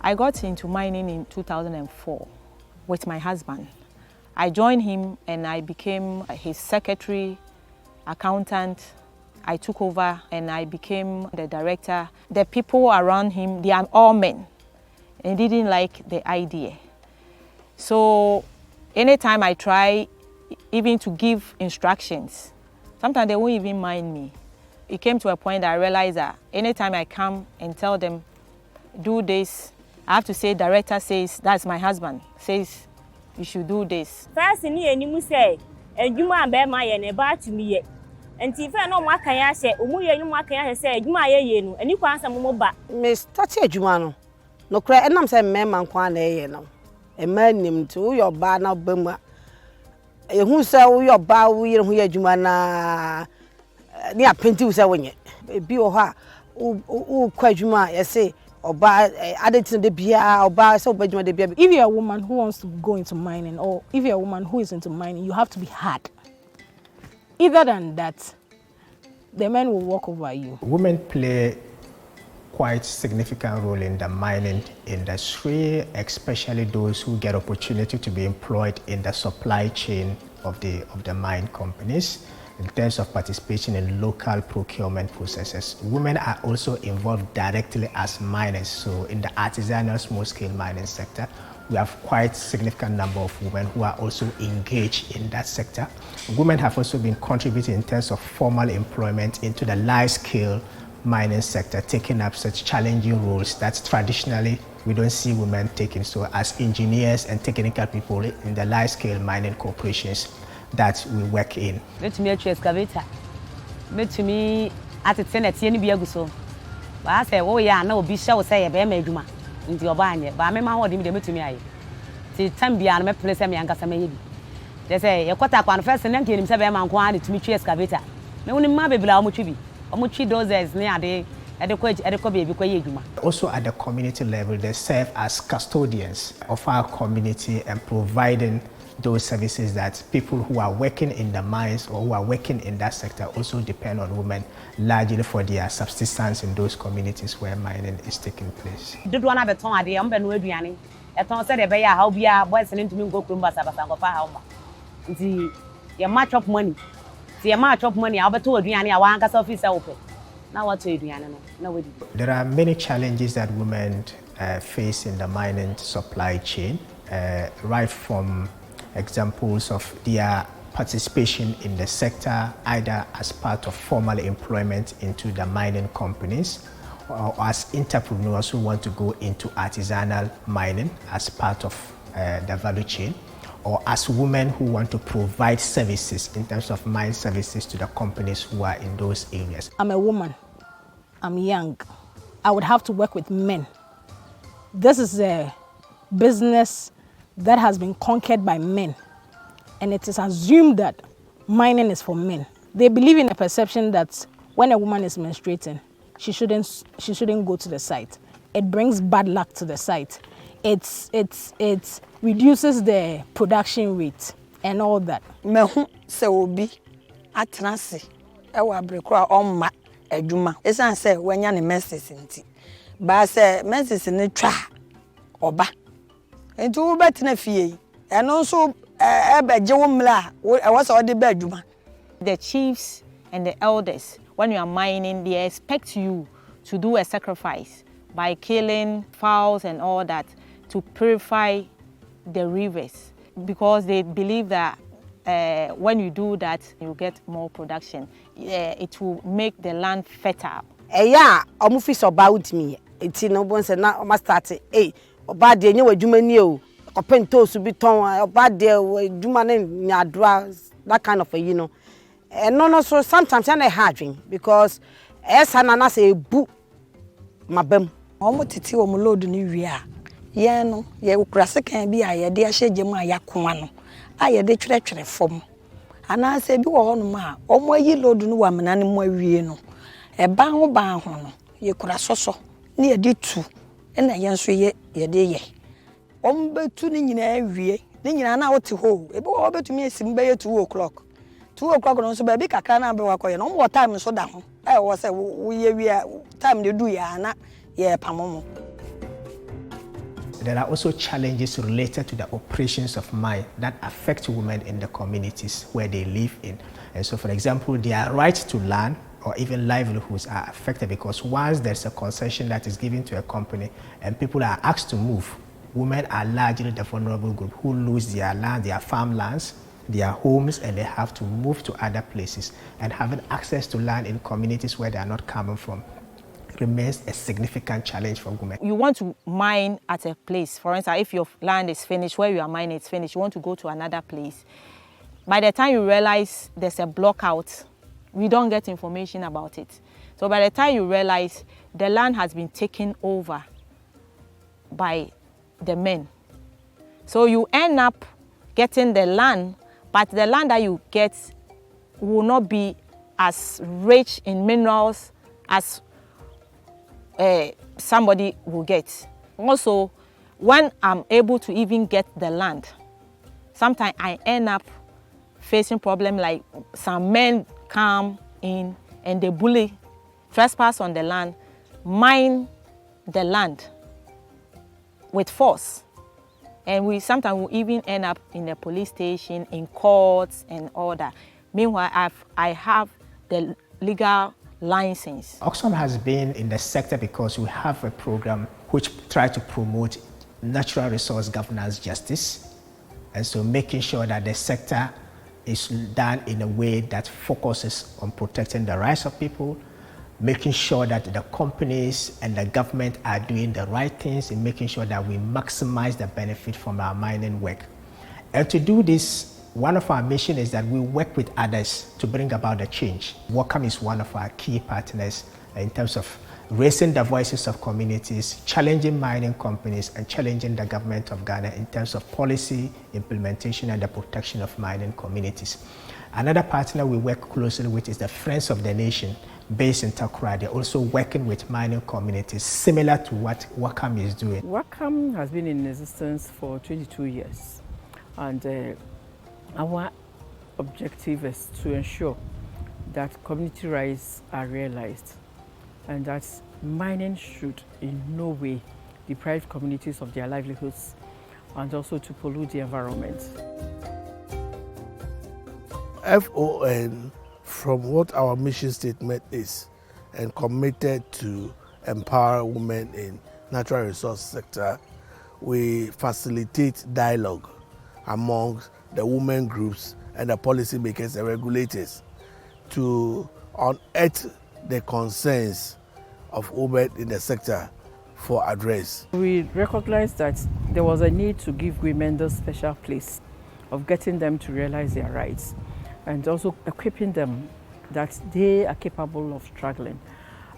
I got into mining in 2004 with my husband. I joined him and I became his secretary, accountant. I took over and I became the director. The people around him, they are all men and didn't like the idea. So anytime I try even to give instructions, sometimes they won't even mind me. It came to a point that I realized that anytime I come and tell them, do this, I have to say, director says, that's my husband, says, you should do this. First, you say, and you might bear my and to me. And if I know what can I say, you what can I say, you might and you can't some more back. Miss Tatia Jumano, no cry, and I'm saying, Mamma, you know, a man named to your bar now, Bumma. Who say your bow, we are Jumana near Pintu, saying it. Be or her, who quite Juma, I say. Or buy added to the beer or buy so bad the beer. If you're a woman who wants to go into mining, or if you're a woman who is into mining, you have to be hard. Either than that, the men will walk over you. Women play quite significant role in the mining industry, especially those who get opportunity to be employed in the supply chain of the mine companies. In terms of participation in local procurement processes, women are also involved directly as miners. So in the artisanal small-scale mining sector, we have quite a significant number of women who are also engaged in that sector. Women have also been contributing in terms of formal employment into the large-scale mining sector, taking up such challenging roles that traditionally we don't see women taking. So as engineers and technical people in the large-scale mining corporations that we work in. Let me excavator. Let me at the tenant any biaguso. But I say, oh yeah, no, be shall say a bear meduma into your banya, but I remember what you did to me. The time beyond my place, I'm younger. They say, you cut up on first and then give him 7 months to meet excavator. No one may be below Muchibi. Or Muchi doses near the adequate baby. Also at the community level, they serve as custodians of our community and providing those services that people who are working in the mines or who are working in that sector also depend on women largely for their subsistence in those communities where mining is taking place. Did one have a ton idea? I'm been with Yanni. A ton said a bear, how be our boys and to me go Kumbas about how the match of money. The match of money, I'll be told Yanni, I want us office open. Now what to do, Yanni? No, there are many challenges that women face in the mining supply chain, right from examples of their participation in the sector, either as part of formal employment into the mining companies or as entrepreneurs who want to go into artisanal mining as part of the value chain, or as women who want to provide services in terms of mine services to the companies who are in those areas. I'm a woman. I'm young. I would have to work with men. This is a business that has been conquered by men, and it is assumed that mining is for men. They believe in a perception that when a woman is menstruating, she shouldn't go to the site. It brings bad luck to the site. It reduces the production rate and all that. Mehu se obi atenase e wa brekura omma adwuma. Esan se wanya ne menses nti. Ba se menses ne twa oba. Enti wo betena fie eno so ebeje wo mla e was all the beduma. The chiefs and the elders, when you are mining, they expect you to do a sacrifice by killing fowls and all that to purify the rivers, because they believe that when you do that, you get more production. It will make the land fertile. Yeah, omo fi so about me. Enti no bon se na o start oba de nye wadwuma ni o. Kopento so bi ton oba de wadwuma na nyadra, that kind of a, you know. No, so sometimes I hard drink because na say bu mabam. Omo titi omo load ni wi a. Ye no, ye ukura sekan bi a ye de ahye mu a yakoma no. A ye de twere fom. Ana se bi wo hono ma omo ayi load no wa mena ne mo awie no. E ban ho no. Ye kura soso ne ye de tu. E na ye nso ye de ye. Omo betu ni nyina awie. Ni nyina na wote ho. E bi wo betumi esim be ye 2 o'clock. 2 o'clock no so ba bi kakra na be wakoye no mo time so da ho. E wo se wo ye wi time de du ya na ye pamomo. there are also challenges related to the operations of mine that affect women in the communities where they live in. And so, for example, their right to land or even livelihoods are affected because once there's a concession that is given to a company and people are asked to move, women are largely the vulnerable group who lose their land, their farmlands, their homes, and they have to move to other places. And having access to land in communities where they are not coming from remains a significant challenge for women. You want to mine at a place. For instance, if your land is finished, where you are mining is finished, you want to go to another place. By the time you realize there's a block out, we don't get information about it. So by the time you realize the land has been taken over by the men. So you end up getting the land, but the land that you get will not be as rich in minerals as somebody will get. Also, when I'm able to even get the land, sometimes I end up facing problems like some men come in and they bully, trespass on the land, mine the land with force. And we sometimes will even end up in the police station, in courts and all that. Meanwhile, I have the legal license. Oxfam has been in the sector because we have a program which tries to promote natural resource governance justice. And so making sure that the sector is done in a way that focuses on protecting the rights of people, making sure that the companies and the government are doing the right things in making sure that we maximize the benefit from our mining work. And to do this, one of our missions is that we work with others to bring about the change. Oxfam is one of our key partners in terms of raising the voices of communities, challenging mining companies, and challenging the government of Ghana in terms of policy implementation and the protection of mining communities. Another partner we work closely with is the Friends of the Nation, based in Takura. They're also working with mining communities, similar to what Oxfam is doing. Oxfam has been in existence for 22 years, and our objective is to ensure that community rights are realized and that mining should in no way deprive communities of their livelihoods and also to pollute the environment. FON, from what our mission statement is, and committed to empower women in natural resource sector, we facilitate dialogue among the women groups and the policymakers and regulators to unearth the concerns of women in the sector for address. We recognize that there was a need to give women the special place of getting them to realize their rights and also equipping them that they are capable of struggling.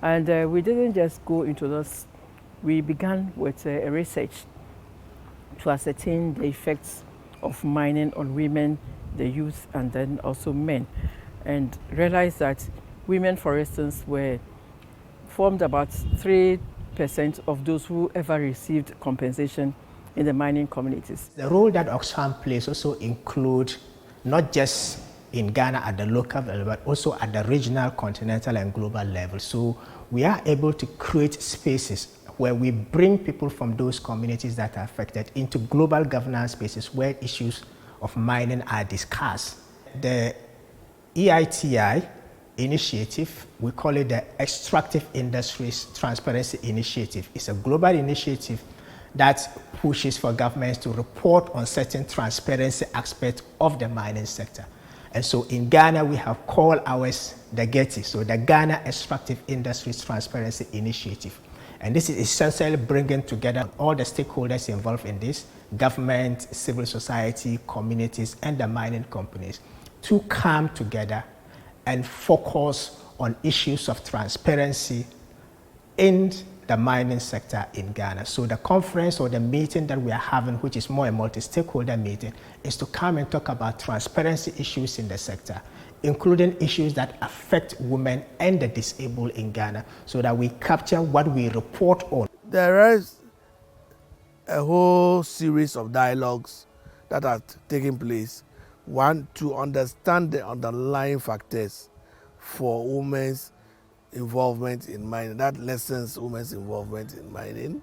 And we didn't just go into this. We began with a research to ascertain the effects of mining on women, the youth, and then also men, and realized that women, for instance, formed about 3% of those who ever received compensation in the mining communities. The role that Oxfam plays also includes not just in Ghana at the local level, but also at the regional, continental, and global level. So we are able to create spaces where we bring people from those communities that are affected into global governance spaces where issues of mining are discussed. The EITI initiative, we call it the Extractive Industries Transparency Initiative. It's a global initiative that pushes for governments to report on certain transparency aspects of the mining sector. And so in Ghana, we have called ours the GETI, so the Ghana Extractive Industries Transparency Initiative. And this is essentially bringing together all the stakeholders involved in this, government, civil society, communities, and the mining companies, to come together and focus on issues of transparency in the mining sector in Ghana. So the conference or the meeting that we are having, which is more a multi-stakeholder meeting, is to come and talk about transparency issues in the sector, including issues that affect women and the disabled in Ghana, so that we capture what we report on. There is a whole series of dialogues that are taking place. One, to understand the underlying factors for women's involvement in mining, that lessens women's involvement in mining.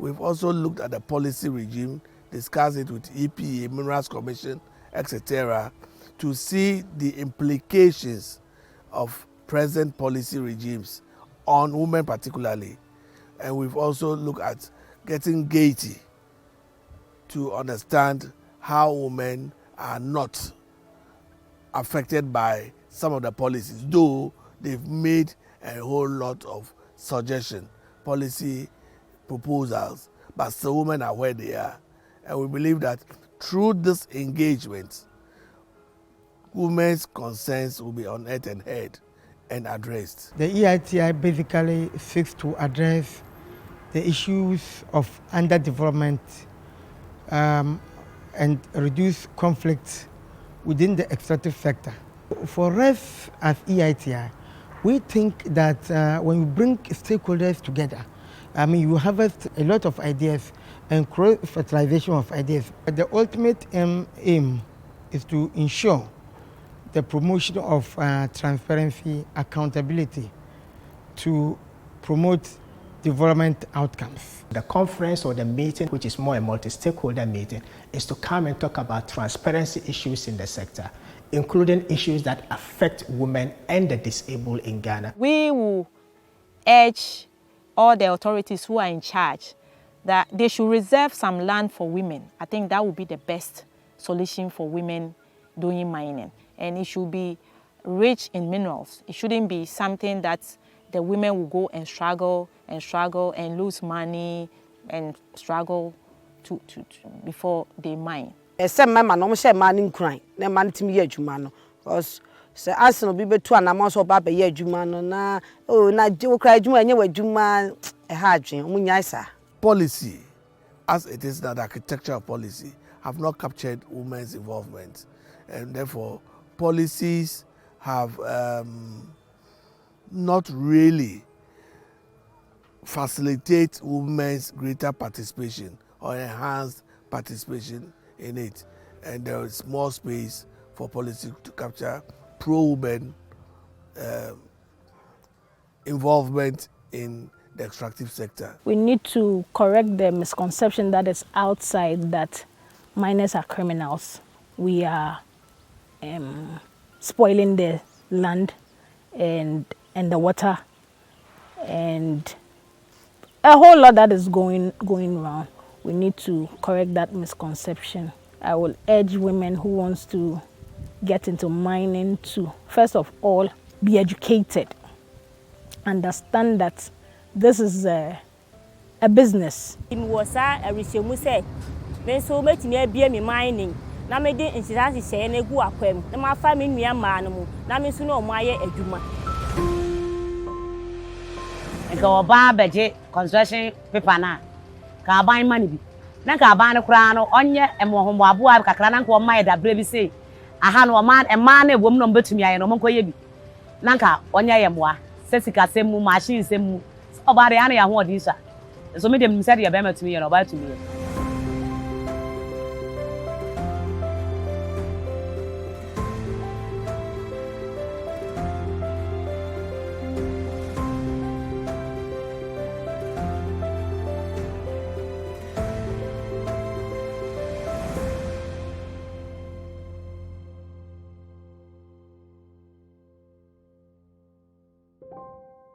We've also looked at the policy regime, discussed it with EPA, Minerals Commission, etc., to see the implications of present policy regimes on women particularly. And we've also looked at getting Gaiety to understand how women are not affected by some of the policies, though they've made a whole lot of suggestions, policy proposals, but still women are where they are. And we believe that through this engagement, women's concerns will be unearthed and heard and addressed. The EITI basically seeks to address the issues of underdevelopment and reduce conflict within the extractive sector. For us as EITI, we think that when you bring stakeholders together, you harvest a lot of ideas and cross-fertilization of ideas. But the ultimate aim is to ensure the promotion of transparency, accountability to promote development outcomes. The conference or the meeting, which is more a multi-stakeholder meeting, is to come and talk about transparency issues in the sector, including issues that affect women and the disabled in Ghana. We will urge all the authorities who are in charge that they should reserve some land for women. I think that would be the best solution for women doing mining. And it should be rich in minerals. It shouldn't be something that the women will go and struggle and lose money and struggle to before they mine. Some men no share mining crime. Na man timi ye adwuma no. Because say as no be betu anama so ba be ye adwuma no na na je okra adwuma enye wadwuma e ha adwen omunya isa. Policy, as it is that architecture of policy, have not captured women's involvement, and therefore policies have not really facilitate women's greater participation or enhanced participation in it, and there is more space for policy to capture pro-women involvement in the extractive sector. We need to correct the misconception that is outside that miners are criminals. We are spoiling the land and the water and a whole lot that is going around. We need to correct that misconception. I will urge women who wants to get into mining to, first of all, be educated. Understand that this is a business. In wasa a rishemu say, men so much me be me mining. Na me de insisi say na gu akwam. Na ma fa me nua ma no mu. Na me so no mo aye adwuma. Nka oba beje construction paper na ka ban mani bi. Na ka ban no kra no onye emohombo aboa kakra na nka o mai da bre bi say aha no ma na ewom no betumi aye no mo nkoye bi. Na nka onye ye moa. Sesika semu machine semu. Oba re ana ya ho odi sa. So me dem say de be matumi ye no ba tumi ye.